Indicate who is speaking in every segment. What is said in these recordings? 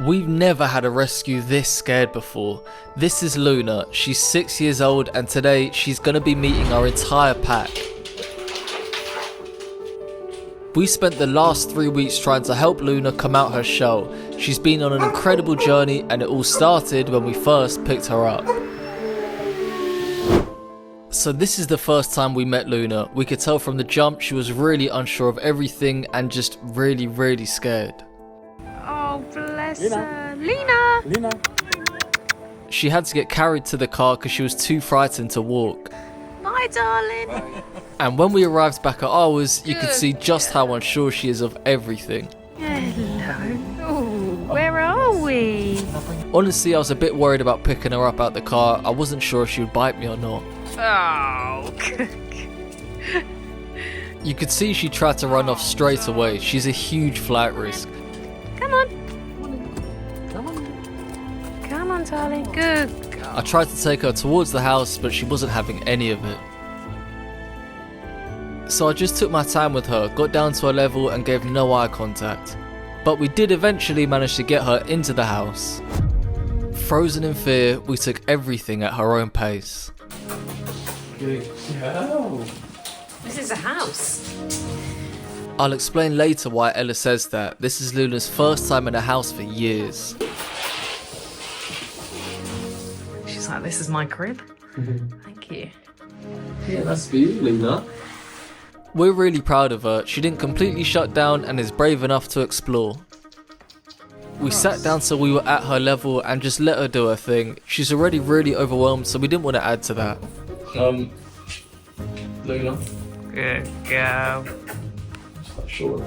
Speaker 1: We've never had a rescue this scared before. This is Luna, she's 6 years old and today she's going to be meeting our entire pack. We spent the last 3 weeks trying to help Luna come out her shell. She's been on an incredible journey and it all started when we first picked her up. So this is the first time we met Luna. We could tell from the jump she was really unsure of everything and just really scared.
Speaker 2: Oh, bless her. Lena!
Speaker 1: She had to get carried to the car because she was too frightened to walk.
Speaker 2: Hi, darling.
Speaker 1: And when we arrived back at ours, you could see just how unsure she is of everything.
Speaker 2: Hello. Ooh, where are we?
Speaker 1: Honestly, I was a bit worried about picking her up out the car. I wasn't sure if she would bite me or not.
Speaker 2: Oh.
Speaker 1: You could see she tried to run off straight away. She's a huge flight risk.
Speaker 2: Come on. Come on, darling. Good girl.
Speaker 1: I tried to take her towards the house, but she wasn't having any of it. So I just took my time with her, got down to her level and gave no eye contact. But we did eventually manage to get her into the house. Frozen in fear, we took everything at her own pace.
Speaker 3: Good girl.
Speaker 2: This is a house.
Speaker 1: I'll explain later why Ella says that. This is Luna's first time in a house for years.
Speaker 2: She's like, this is my crib. Thank you.
Speaker 3: Yeah, that's for you, Luna.
Speaker 1: We're really proud of her. She didn't completely shut down and is brave enough to explore. We sat down so we were at her level and just let her do her thing. She's already really overwhelmed, so we didn't want to add to that.
Speaker 3: Luna.
Speaker 2: Good girl.
Speaker 3: Sure.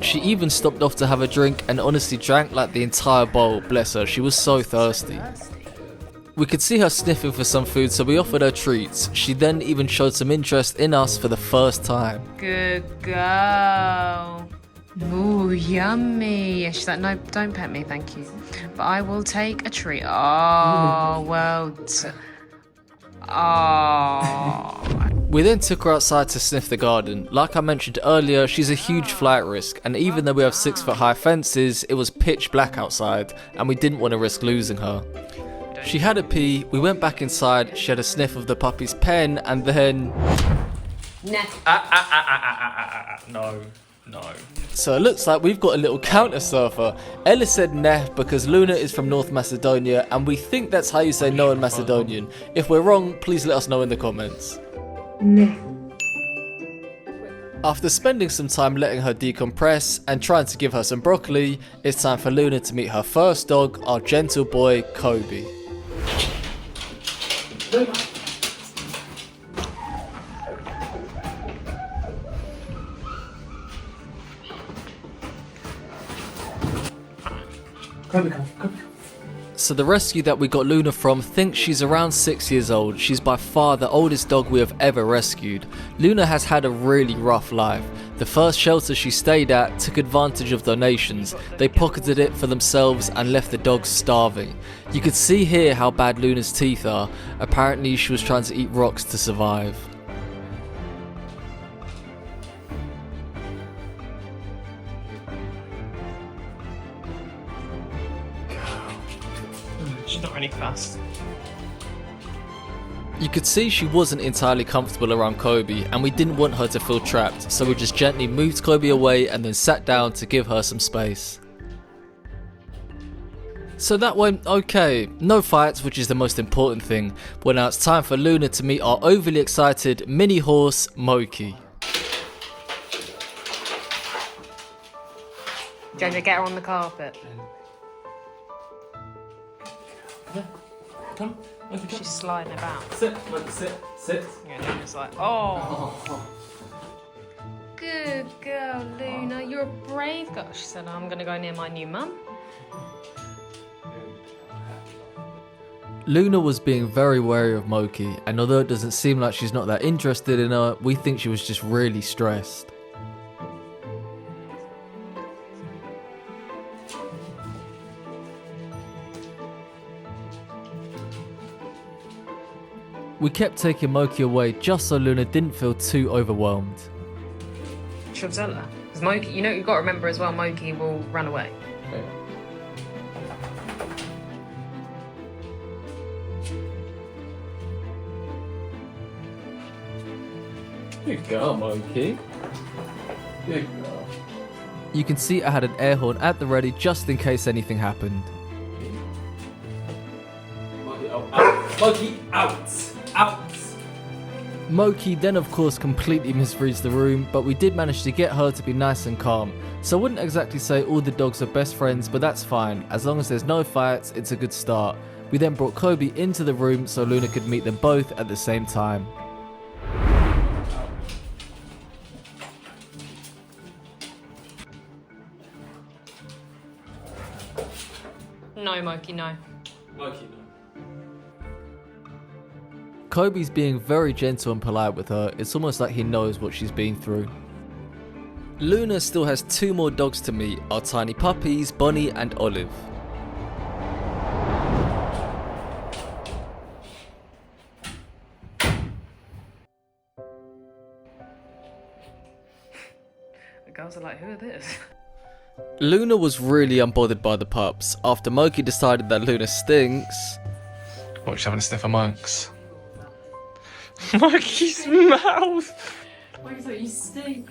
Speaker 1: She even stopped off to have a drink and honestly drank like the entire bowl, bless her, she was so thirsty. We could see her sniffing for some food, so we offered her treats. She then even showed some interest in us for the first time.
Speaker 2: Good girl. Ooh, yummy. And she's like, no, don't pet me, thank you. But I will take a treat. Oh, well done. Oh.
Speaker 1: We then took her outside to sniff the garden. Like I mentioned earlier, she's a huge flight risk, and even though we have 6-foot high fences, it was pitch black outside, and we didn't want to risk losing her. She had a pee, we went back inside, she had a sniff of the puppy's pen, and then...
Speaker 3: No.
Speaker 1: So it looks like we've got a little counter surfer. Ella said neh because Luna is from North Macedonia, and we think that's how you say no in Macedonian. If we're wrong, please let us know in the comments. After spending some time letting her decompress and trying to give her some broccoli, it's time for Luna to meet her first dog, our gentle boy, Kobe.
Speaker 3: Come.
Speaker 1: So the rescue that we got Luna from thinks she's around 6 years old. She's by far the oldest dog we have ever rescued. Luna has had a really rough life. The first shelter she stayed at took advantage of donations. They pocketed it for themselves and left the dogs starving. You could see here how bad Luna's teeth are. Apparently she was trying to eat rocks to survive.
Speaker 3: She's not really fast.
Speaker 1: You could see she wasn't entirely comfortable around Kobe, and we didn't want her to feel trapped, so we just gently moved Kobe away and then sat down to give her some space. So that went okay, no fights, which is the most important thing. Well, now it's time for Luna to meet our overly excited mini horse, Moki.
Speaker 2: Jojo, get her on the carpet.
Speaker 3: Come. Okay,
Speaker 2: She's sliding about.
Speaker 3: sit.
Speaker 2: Yeah, Luna's like, oh. Good girl, Luna. You're a brave girl. She said, I'm going to go near my new mum.
Speaker 1: Luna was being very wary of Moki, and although it doesn't seem like she's not that interested in her, we think she was just really stressed. We kept taking Moki away just so Luna didn't feel too overwhelmed.
Speaker 2: She'll tell her. Because Moki, you know, you've got to remember as well, Moki will run away.
Speaker 3: Good girl, Monkey. Good girl.
Speaker 1: You can see I had an air horn at the ready just in case anything happened.
Speaker 3: Monkey, out. Monkey, out. Out.
Speaker 1: Moki then of course completely misreads the room, but we did manage to get her to be nice and calm. So I wouldn't exactly say all the dogs are best friends, but that's fine. As long as there's no fights, it's a good start. We then brought Kobe into the room so Luna could meet them both at the same time.
Speaker 2: No, Moki, no.
Speaker 3: Monkey, no.
Speaker 1: Kobe's being very gentle and polite with her. It's almost like he knows what she's been through. Luna still has 2 more dogs to meet, our tiny puppies, Bonnie and Olive.
Speaker 2: The girls are like, who are this?
Speaker 1: Luna was really unbothered by the pups. After Moki decided that Luna stinks,
Speaker 3: What, she's having a sniff of monks? Monkey's mouth!
Speaker 2: Why is that you stink?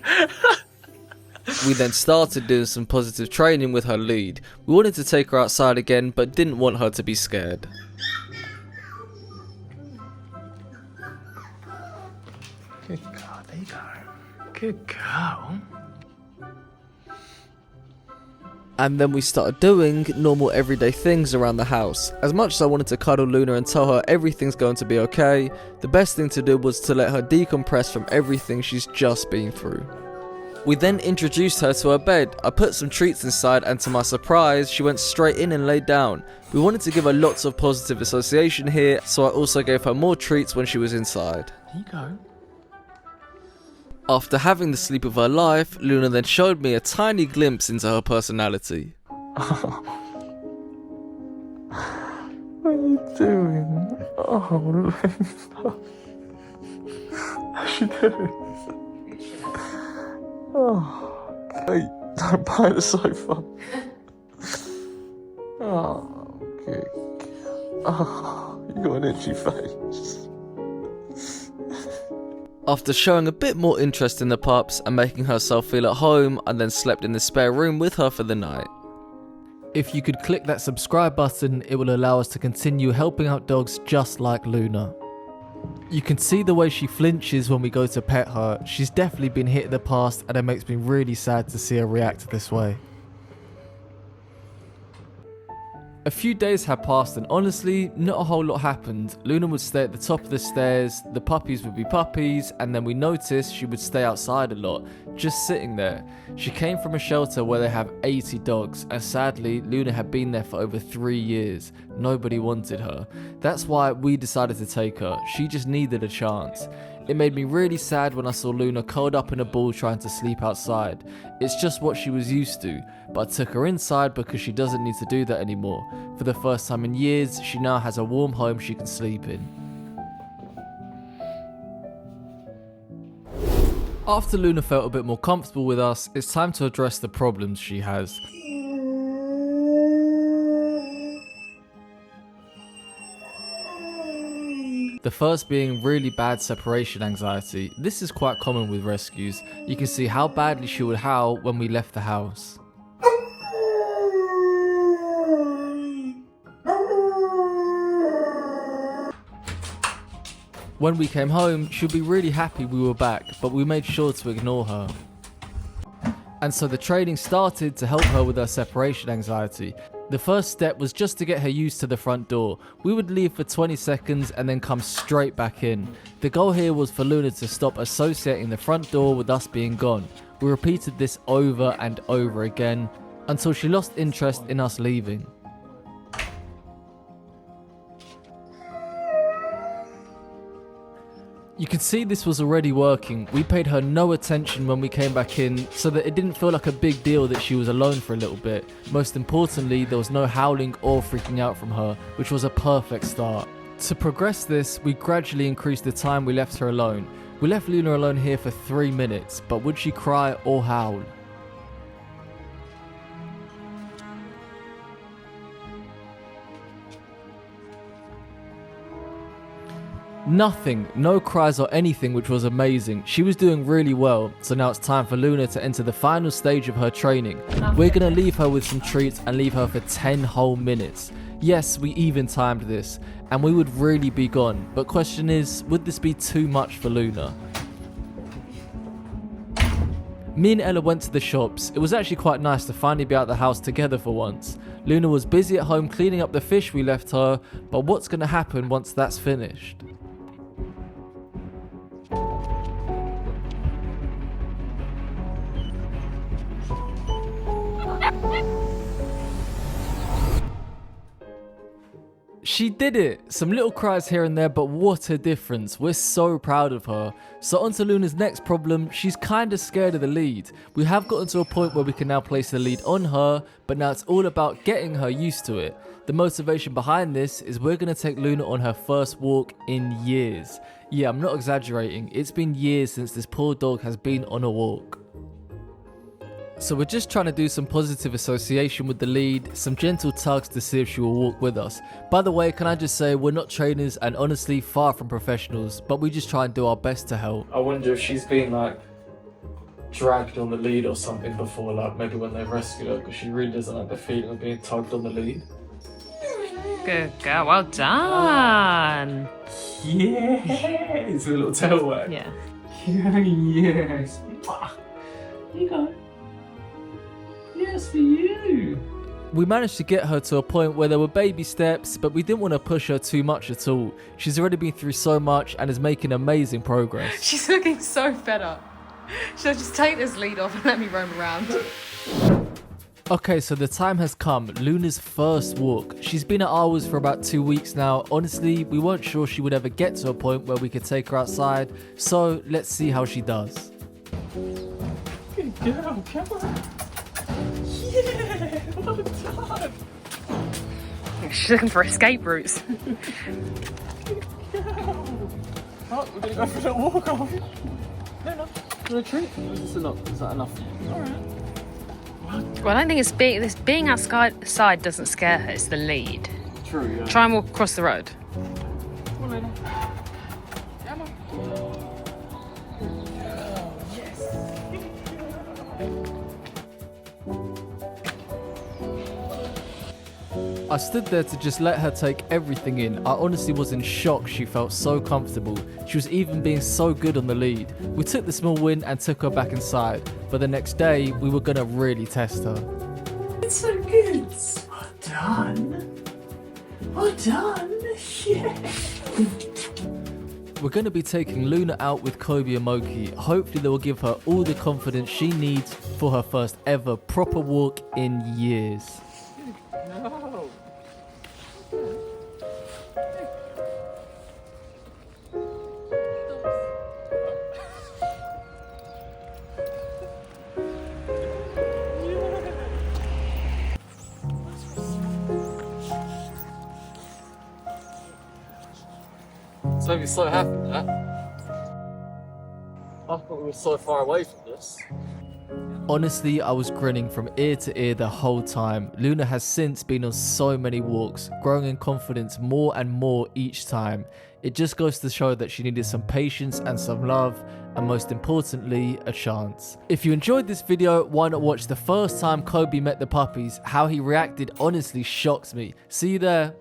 Speaker 1: we then started doing some positive training with her lead. We wanted to take her outside again, but didn't want her to be scared.
Speaker 3: Good girl, there you go. Good girl.
Speaker 1: And then we started doing normal everyday things around the house. As much as I wanted to cuddle Luna and tell her everything's going to be okay, the best thing to do was to let her decompress from everything she's just been through. We then introduced her to her bed. I put some treats inside and to my surprise, she went straight in and laid down. We wanted to give her lots of positive association here, so I also gave her more treats when she was inside.
Speaker 3: There you go.
Speaker 1: After having the sleep of her life, Luna then showed me a tiny glimpse into her personality.
Speaker 3: What are you doing? Oh, Luna. How's she doing? Oh, Kate, don't bite the sofa. Oh, good. Oh, you got an itchy face.
Speaker 1: After showing a bit more interest in the pups and making herself feel at home, I then slept in the spare room with her for the night. If you could click that subscribe button, it will allow us to continue helping out dogs just like Luna. You can see the way she flinches when we go to pet her. She's definitely been hit in the past, and it makes me really sad to see her react this way. A few days had passed and honestly, not a whole lot happened. Luna would stay at the top of the stairs, the puppies would be puppies, and then we noticed she would stay outside a lot, just sitting there. She came from a shelter where they have 80 dogs, and sadly, Luna had been there for over 3 years. Nobody wanted her. That's why we decided to take her. She just needed a chance. It made me really sad when I saw Luna curled up in a ball trying to sleep outside. It's just what she was used to, but I took her inside because she doesn't need to do that anymore. For the first time in years, she now has a warm home she can sleep in. After Luna felt a bit more comfortable with us, it's time to address the problems she has. The first being really bad separation anxiety. This is quite common with rescues. You can see how badly she would howl when we left the house. When we came home, she'd be really happy we were back, but we made sure to ignore her. And so the training started to help her with her separation anxiety. The first step was just to get her used to the front door. We would leave for 20 seconds and then come straight back in. The goal here was for Luna to stop associating the front door with us being gone. We repeated this over and over again until she lost interest in us leaving. You can see this was already working. We paid her no attention when we came back in, so that it didn't feel like a big deal that she was alone for a little bit. Most importantly, there was no howling or freaking out from her, which was a perfect start. To progress this, we gradually increased the time we left her alone. We left Luna alone here for 3 minutes, but would she cry or howl? Nothing, no cries or anything, which was amazing. She was doing really well, so now it's time for Luna to enter the final stage of her training. We're gonna leave her with some treats and leave her for 10 whole minutes. Yes, we even timed this, and we would really be gone, but question is, would this be too much for Luna? Me and Ella went to the shops. It was actually quite nice to finally be out of the house together for once. Luna was busy at home cleaning up the fish we left her, but what's gonna happen once that's finished? She did it! Some little cries here and there, but what a difference. We're so proud of her. So on to Luna's next problem. She's kinda scared of the lead. We have gotten to a point where we can now place the lead on her, but now it's all about getting her used to it. The motivation behind this is we're gonna take Luna on her first walk in years. Yeah, I'm not exaggerating. It's been years since this poor dog has been on a walk. So we're just trying to do some positive association with the lead, some gentle tugs to see if she will walk with us. By the way, can I just say, we're not trainers and honestly far from professionals, but we just try and do our best to help. I wonder if she's been like dragged on the lead or something before, like maybe when they rescued her, because she really doesn't like the feeling of being tugged on the lead.
Speaker 2: Good girl, well done.
Speaker 1: Yeah, it's a little tail wag.
Speaker 2: Yeah.
Speaker 1: Yes. You go. Yes, for you. We managed to get her to a point where there were baby steps, but we didn't want to push her too much at all. She's already been through so much and is making amazing progress.
Speaker 2: She's looking so fed up. She'll just take this lead off and let me roam around.
Speaker 1: Okay, so the time has come. Luna's first walk. She's been at ours for about 2 weeks now. Honestly, we weren't sure she would ever get to a point where we could take her outside. So let's see how she does. Good girl, come on. Yeah, well done.
Speaker 2: She's looking for escape routes.
Speaker 1: Oh, we're gonna go for a walk, are we? No. For a treat? Or is this enough? Is that enough? Alright.
Speaker 2: Well, I don't think it's being outside doesn't scare her, it's the lead.
Speaker 1: True, yeah.
Speaker 2: Try and walk across the road.
Speaker 1: Come on, Luna. Come on. I stood there to just let her take everything in. I honestly was in shock. She felt so comfortable. She was even being so good on the lead. We took the small win and took her back inside. For the next day, we were gonna really test her.
Speaker 4: It's so good. Well done. Well done. Yeah.
Speaker 1: We're gonna be taking Luna out with Kobe and Moki. Hopefully they will give her all the confidence she needs for her first ever proper walk in years.
Speaker 4: No.
Speaker 1: Toby's so happy with that. I thought we were so far away from this. Honestly, I was grinning from ear to ear the whole time. Luna has since been on so many walks, growing in confidence more and more each time. It just goes to show that she needed some patience and some love, and most importantly, a chance. If you enjoyed this video, why not watch the first time Kobe met the puppies? How he reacted honestly shocks me. See you there.